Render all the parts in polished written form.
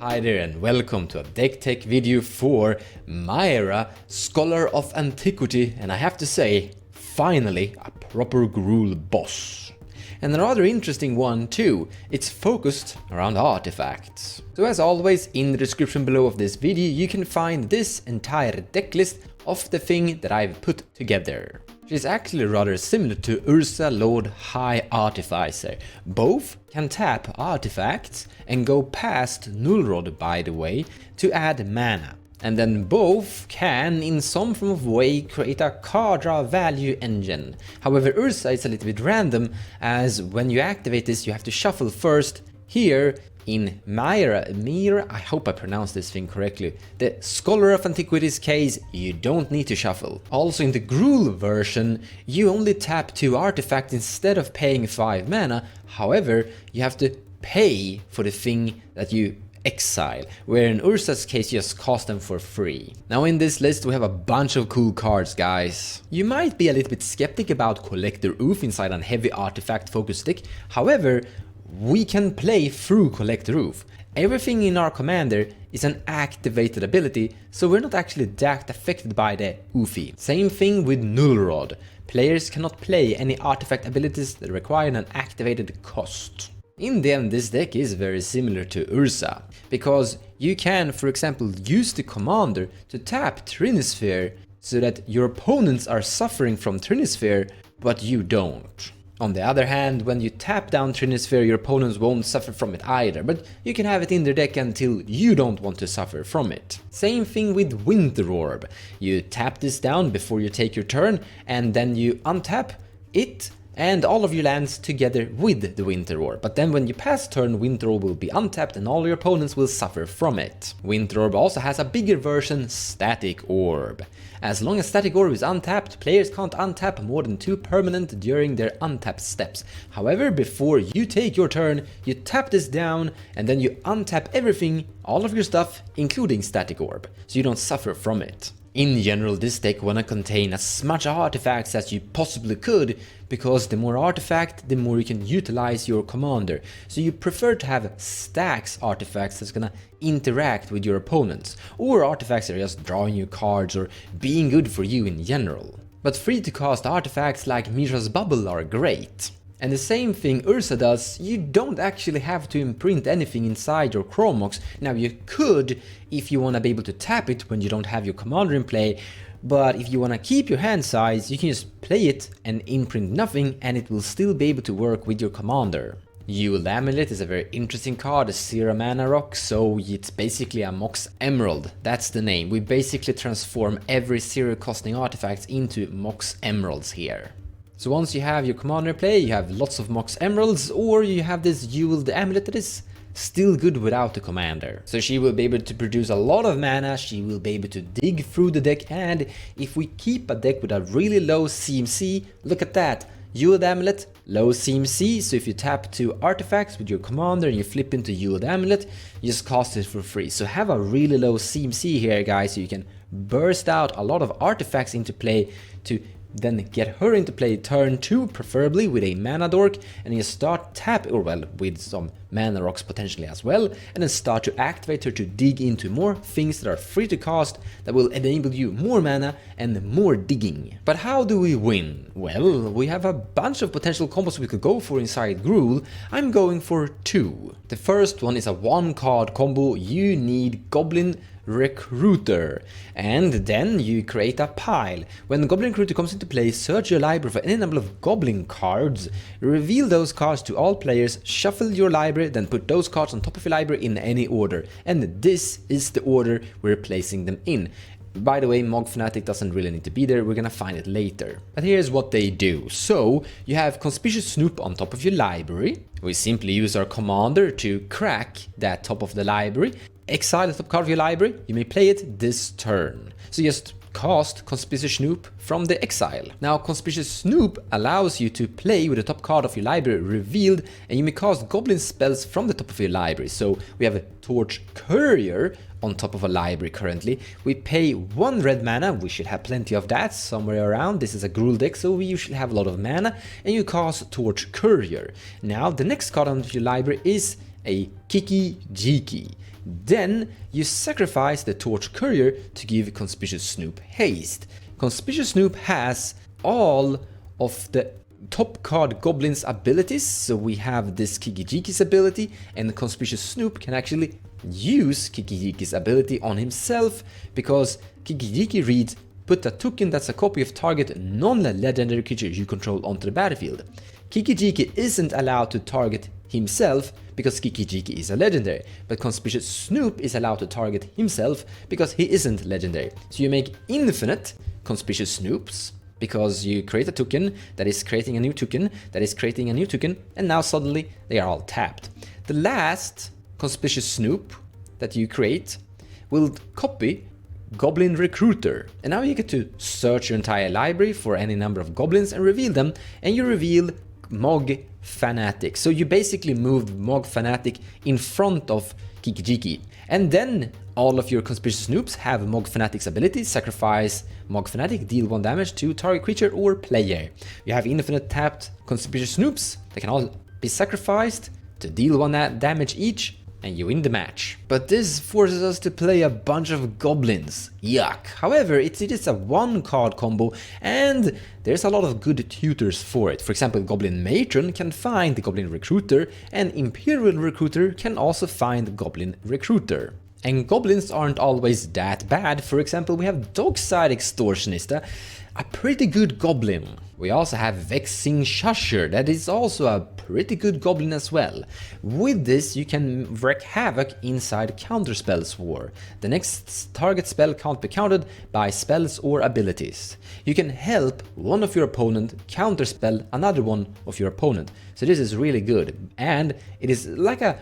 Hi there and welcome to a deck tech video for Myra, Scholar of Antiquity, and I have to say, finally a proper Gruul boss. And a rather interesting one too, it's focused around artifacts. So as always, in the description below of this video you can find this entire deck list of the thing that I've put together. Which is actually rather similar to Urza Lord High Artificer. Both can tap artifacts and go past Nullrod, by the way, to add mana. And then both can, in some form of way, create a card draw value engine. However, Urza is a little bit random, as when you activate this you have to shuffle first. Here, in Myra, I hope I pronounced this thing correctly, the Scholar of Antiquity's case, you don't need to shuffle. Also in the Gruul version, you only tap 2 artifacts instead of paying 5 mana, however, you have to pay for the thing that you exile, where in Urza's case you just cast them for free. Now in this list we have a bunch of cool cards, guys. You might be a little bit skeptic about Collector Oof inside a heavy artifact focused deck, however, we can play through Collector Oof. Everything in our commander is an activated ability, so we're not actually that affected by the Oofy. Same thing with Nullrod. Players cannot play any artifact abilities that require an activated cost. In the end, this deck is very similar to Urza, because you can, for example, use the commander to tap Trinisphere so that your opponents are suffering from Trinisphere, but you don't. On the other hand, when you tap down Trinisphere, your opponents won't suffer from it either, but you can have it in their deck until you don't want to suffer from it. Same thing with Winter Orb. You tap this down before you take your turn, and then you untap it and all of your lands together with the Winter Orb. But then when you pass turn, Winter Orb will be untapped and all your opponents will suffer from it. Winter Orb also has a bigger version, Static Orb. As long as Static Orb is untapped, players can't untap more than 2 permanent during their untap steps. However, before you take your turn, you tap this down and then you untap everything, all of your stuff, including Static Orb, so you don't suffer from it. In general, this deck wanna contain as much artifacts as you possibly could, because the more artifact, the more you can utilize your commander. So you prefer to have Stax artifacts that's gonna interact with your opponents, or artifacts that are just drawing you cards or being good for you in general. But free to cast artifacts like Myra's Bubble are great. And the same thing Urza does, you don't actually have to imprint anything inside your Chromox. Now you could if you want to be able to tap it when you don't have your commander in play, but if you want to keep your hand size, you can just play it and imprint nothing and it will still be able to work with your commander. Jeweled Amulet is a very interesting card, a 0 mana rock, so it's basically a Mox Emerald, that's the name. We basically transform every 0 costing artifacts into Mox Emeralds here. So once you have your commander in play, you have lots of Mox Emeralds, or you have this Jeweled Amulet that is still good without the commander. So she will be able to produce a lot of mana, she will be able to dig through the deck, and if we keep a deck with a really low CMC, look at that, Jeweled Amulet, low CMC, so if you tap 2 artifacts with your commander and you flip into Jeweled Amulet, you just cast it for free. So have a really low CMC here, guys, so you can burst out a lot of artifacts into play to then get her into play turn 2, preferably with a mana dork, and you start tap, or well, with some mana rocks potentially as well, and then start to activate her to dig into more things that are free to cast that will enable you more mana and more digging. But how do we win? Well, we have a bunch of potential combos we could go for inside Gruul. I'm going for 2. The first one is a 1-card combo. You need Goblin Recruiter, and then you create a pile. When the Goblin Recruiter comes into play, search your library for any number of Goblin cards, reveal those cards to all players, shuffle your library, then put those cards on top of your library in any order, and this is the order we're placing them in. By the way, Mog Fnatic doesn't really need to be there, we're gonna find it later. But here's what they do. So, you have Conspicuous Snoop on top of your library. We simply use our commander to crack that top of the library. Exile the top card of your library, you may play it this turn. So just cast Conspicuous Snoop from the exile. Now Conspicuous Snoop allows you to play with the top card of your library revealed, and you may cast Goblin spells from the top of your library. So we have a Torch Courier on top of a library currently. We pay 1 red mana, we should have plenty of that somewhere around. This is a Gruul deck, so we usually have a lot of mana, and you cast Torch Courier. Now the next card on your library is a cEDH. Then you sacrifice the Torch Courier to give Conspicuous Snoop haste. Conspicuous Snoop has all of the top card Goblin's abilities, so we have this cEDH's ability, and Conspicuous Snoop can actually use cEDH's ability on himself, because cEDH reads, put a token that's a copy of target non-legendary creature you control onto the battlefield. cEDH isn't allowed to target himself because cEDH is a legendary, but Conspicuous Snoop is allowed to target himself because he isn't legendary. So you make infinite Conspicuous Snoops, because you create a token that is creating a new token that is creating a new token, and now suddenly they are all tapped. The last Conspicuous Snoop that you create will copy Goblin Recruiter, and now you get to search your entire library for any number of goblins and reveal them, and you reveal Mog Fanatic. So you basically moved Mog Fanatic in front of cEDH. And then all of your Conspicuous Snoops have Mog Fanatic's ability, sacrifice Mog Fanatic, deal 1 damage to target creature or player. You have infinite tapped Conspicuous Snoops, they can all be sacrificed to deal 1 damage each, and you win the match. But this forces us to play a bunch of goblins. Yuck. However, it is a 1-card combo, and there's a lot of good tutors for it. For example, Goblin Matron can find the Goblin Recruiter, and Imperial Recruiter can also find Goblin Recruiter. And goblins aren't always that bad. For example, we have Dockside Extortionist, a pretty good goblin. We also have Vexing Shusher, that is also a pretty good goblin as well. With this, you can wreak havoc inside Counterspells War. The next target spell can't be countered by spells or abilities. You can help one of your opponent counterspell another one of your opponent. So this is really good, and it is like a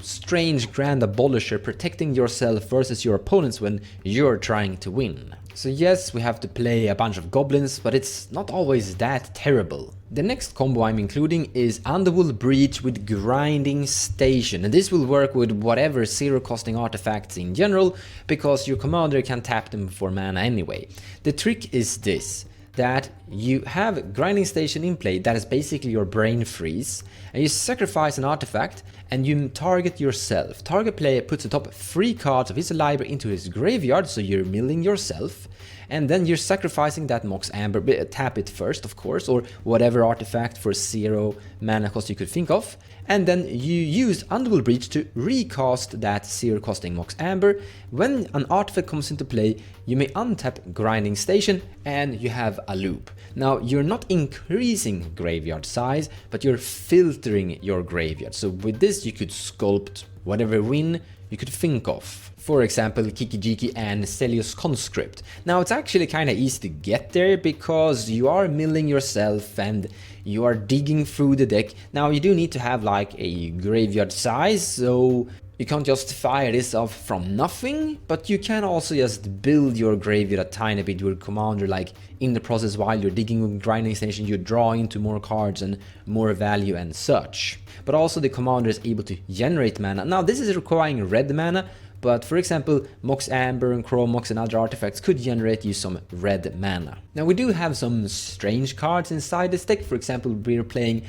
strange Grand Abolisher, protecting yourself versus your opponents when you're trying to win. So yes, we have to play a bunch of goblins, but it's not always that terrible. The next combo I'm including is Underworld Breach with Grinding Station, and this will work with whatever zero-costing artifacts in general, because your commander can tap them for mana anyway. The trick is this, that you have Grinding Station in play, that is basically your Brain Freeze, and you sacrifice an artifact and you target yourself. Target player puts the top 3 cards of his library into his graveyard, so you're milling yourself, and then you're sacrificing that Mox Amber, tap it first of course, or whatever artifact for 0 mana cost you could think of, and then you use Underworld Breach to recast that 0 costing Mox Amber. When an artifact comes into play, you may untap Grinding Station and you have a loop. Now you're not increasing graveyard size, but you're filtering your graveyard. So with this you could sculpt whatever win you could think of. For example, cEDH and Celios Conscript. Now it's actually kinda easy to get there because you are milling yourself and you are digging through the deck. Now you do need to have like a graveyard size, so you can't just fire this off from nothing, but you can also just build your graveyard a tiny bit with commander, like in the process while you're digging with Grinding Station, you draw into more cards and more value and such. But also the commander is able to generate mana. Now this is requiring red mana, but for example, Mox Amber and Chrome Mox and other artifacts could generate you some red mana. Now we do have some strange cards inside this deck. For example, we're playing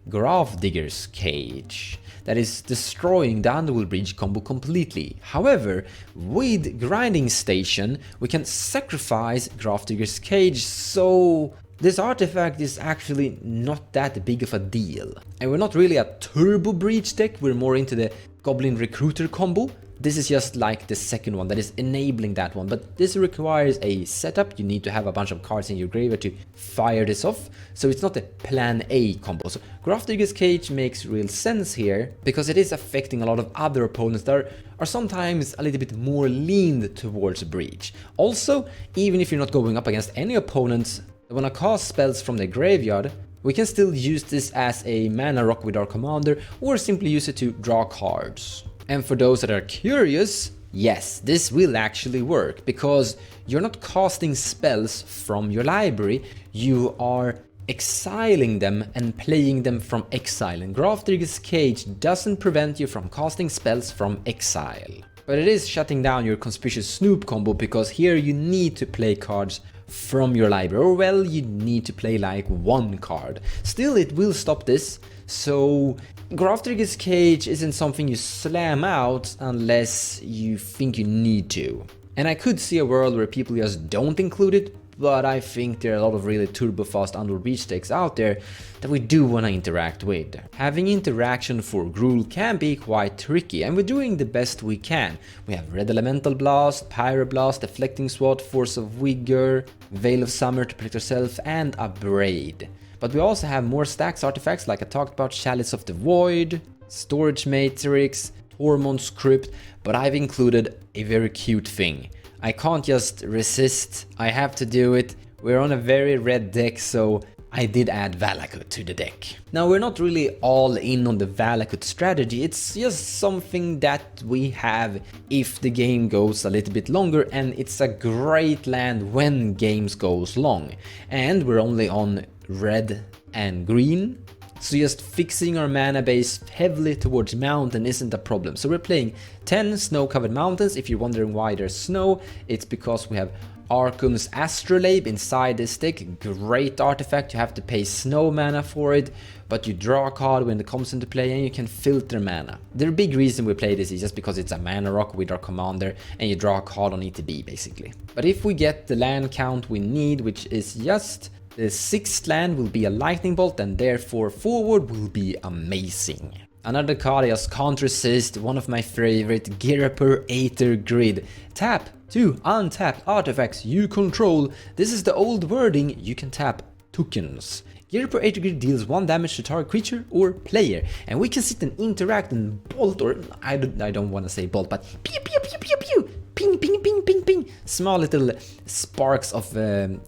Gravedigger's Cage, that is destroying the Underworld Breach combo completely. However, with Grinding Station, we can sacrifice Gravedigger's Cage, so this artifact is actually not that big of a deal. And we're not really a Turbo Breach deck, we're more into the Goblin Recruiter combo. This is just like the second one that is enabling that one, but this requires a setup. You need to have a bunch of cards in your graveyard to fire this off, so it's not a plan A combo. So Gravedigger's Cage makes real sense here because it is affecting a lot of other opponents that are sometimes a little bit more leaned towards Breach. Also, even if you're not going up against any opponents, when I cast spells from the graveyard, we can still use this as a mana rock with our commander, or simply use it to draw cards. And for those that are curious, yes, this will actually work, because you're not casting spells from your library, you are exiling them and playing them from exile, and Gravedigger's Cage doesn't prevent you from casting spells from exile. But it is shutting down your Conspicuous Snoop combo, because here you need to play cards from your library, or well, you need to play like 1 card. Still, it will stop this, so Graftrigger's Cage isn't something you slam out unless you think you need to. And I could see a world where people just don't include it, but I think there are a lot of really turbo fast Underworld beach decks out there that we do want to interact with. Having interaction for Gruul can be quite tricky, and we're doing the best we can. We have Red Elemental Blast, Pyroblast, Deflecting Swat, Force of Vigor, Veil of Summer to protect yourself, and a Braid. But we also have more Stax artifacts like I talked about, Chalice of the Void, Storage Matrix, Tormund's Crypt, but I've included a very cute thing. I can't just resist, I have to do it. We're on a very red deck, so I did add Valakut to the deck. Now, we're not really all in on the Valakut strategy, it's just something that we have if the game goes a little bit longer, and it's a great land when games goes long. And we're only on red and green, so just fixing our mana base heavily towards mountain isn't a problem. So we're playing 10 snow-covered mountains. If you're wondering why there's snow, it's because we have Arcum's Astrolabe inside this deck. Great artifact, you have to pay snow mana for it, but you draw a card when it comes into play and you can filter mana. The big reason we play this is just because it's a mana rock with our commander and you draw a card on ETB basically. But if we get the land count we need, which is just the 6th land, will be a lightning bolt, and therefore forward will be amazing. Another card I just can't resist, one of my favorite, Girapur Aether Grid. Tap 2 untapped artifacts you control. This is the old wording, you can tap tokens. Girapur Aether Grid deals 1 damage to target creature or player, and we can sit and interact and bolt, or I don't want to say bolt, but pew pew pew pew pew, ping ping ping ping ping, small little sparks of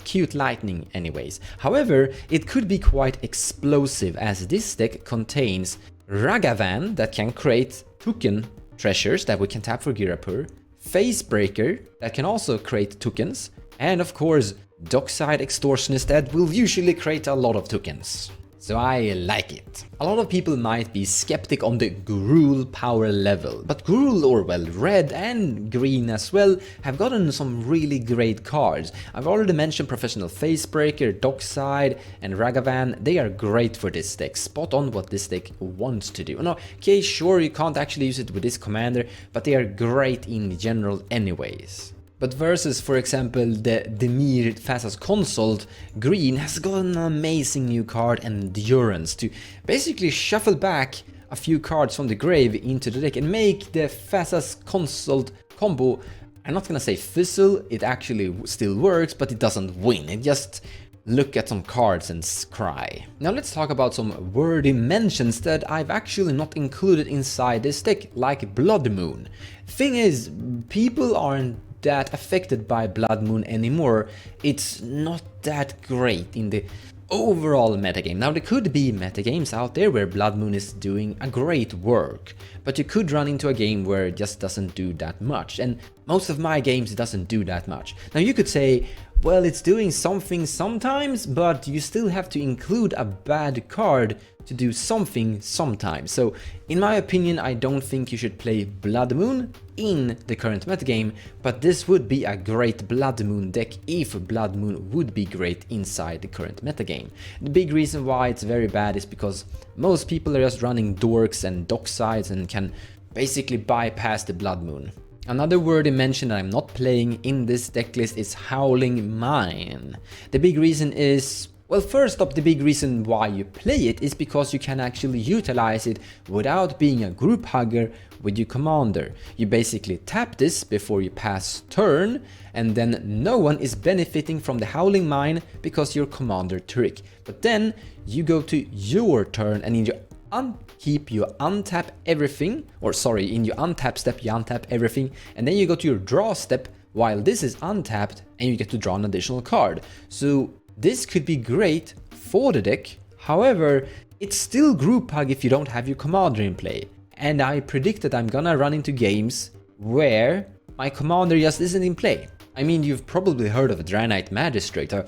cute lightning anyways. However, it could be quite explosive as this deck contains Ragavan that can create token treasures that we can tap for Girapur, Facebreaker that can also create tokens, and of course Dockside Extortionist that will usually create a lot of tokens. So I like it. A lot of people might be skeptic on the Gruul power level, but Gruul, or well, red and green as well, have gotten some really great cards. I've already mentioned Professional Facebreaker, Dockside and Ragavan. They are great for this deck, spot on what this deck wants to do. Now, okay, sure, you can't actually use it with this commander, but they are great in general anyways. But versus, for example, the Demir Thassa's Consult, green has got an amazing new card, Endurance, to basically shuffle back a few cards from the grave into the deck and make the Thassa's Consult combo, I'm not gonna say fizzle, it actually still works, but it doesn't win, it just look at some cards and cry. Now let's talk about some worthy mentions that I've actually not included inside this deck, like Blood Moon. Thing is, people aren't that affected by Blood Moon anymore. It's not that great in the overall metagame. Now there could be metagames out there where Blood Moon is doing a great work, but you could run into a game where it just doesn't do that much, and most of my games it doesn't do that much. Now you could say, well, it's doing something sometimes, but you still have to include a bad card to do something sometimes. So in my opinion, I don't think you should play Blood Moon in the current metagame, but this would be a great Blood Moon deck if Blood Moon would be great inside the current metagame. The big reason why it's very bad is because most people are just running Dorks and Docksides and can basically bypass the Blood Moon. Another worthy mention that I'm not playing in this deck list is Howling Mine. The big reason is, well, first up, the big reason why you play it is because you can actually utilize it without being a group hugger with your commander. You basically tap this before you pass turn, and then no one is benefiting from the Howling Mine because your commander trick. But then you go to your turn, and in your upkeep you untap everything, or sorry, in your untap step you untap everything, and then you go to your draw step while this is untapped and you get to draw an additional card. So this could be great for the deck, however, it's still group hug if you don't have your commander in play. And I predict that I'm gonna run into games where my commander just isn't in play. I mean, you've probably heard of a Draenei Magistrate, a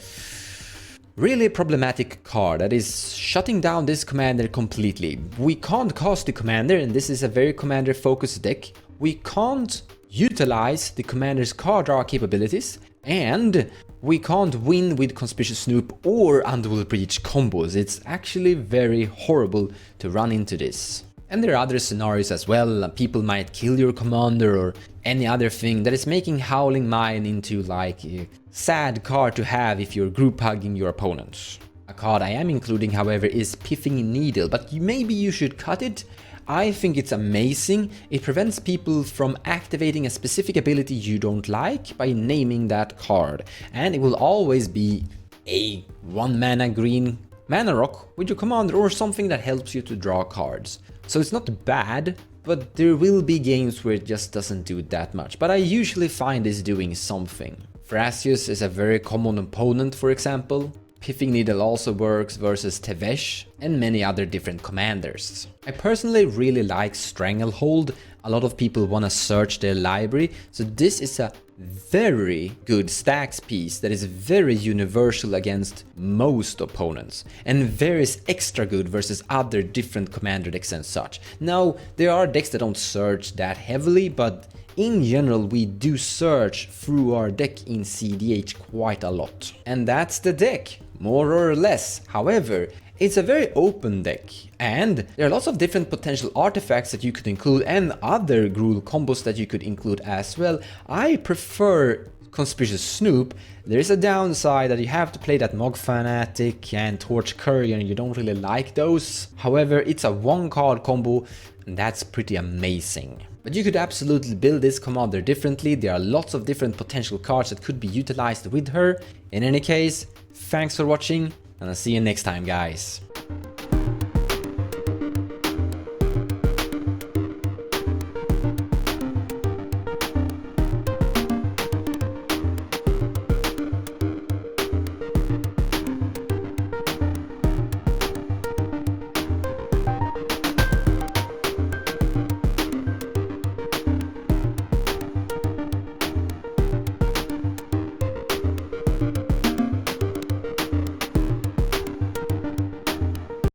really problematic card that is shutting down this commander completely. We can't cast the commander, and this is a very commander focused deck. We can't utilize the commander's card draw capabilities, and we can't win with Conspicuous Snoop or Underworld Breach combos. It's actually very horrible to run into this. And there are other scenarios as well. People might kill your commander or any other thing that is making Howling Mine into like a sad card to have if you're group hugging your opponents. A card I am including, however, is Pithing Needle, but maybe you should cut it. I think it's amazing. It prevents people from activating a specific ability you don't like by naming that card. And it will always be a 1-mana green mana rock with your commander or something that helps you to draw cards. So it's not bad, but there will be games where it just doesn't do that much. But I usually find this doing something. Thrasius is a very common opponent, for example. Pithing Needle also works versus Tevesh and many other different commanders. I personally really like Stranglehold. A lot of people want to search their library, so this is a very good Stax piece that is very universal against most opponents and very extra good versus other different commander decks and such. Now, there are decks that don't search that heavily, but in general we do search through our deck in cEDH quite a lot. And that's the deck, more or less. However, it's a very open deck, and there are lots of different potential artifacts that you could include and other Gruul combos that you could include as well. I prefer Conspicuous Snoop. There is a downside that you have to play that Mog Fanatic and Torch Courier and you don't really like those. However, it's a 1-card combo and that's pretty amazing. But you could absolutely build this commander differently. There are lots of different potential cards that could be utilized with her. In any case, thanks for watching, and I'll see you next time, guys.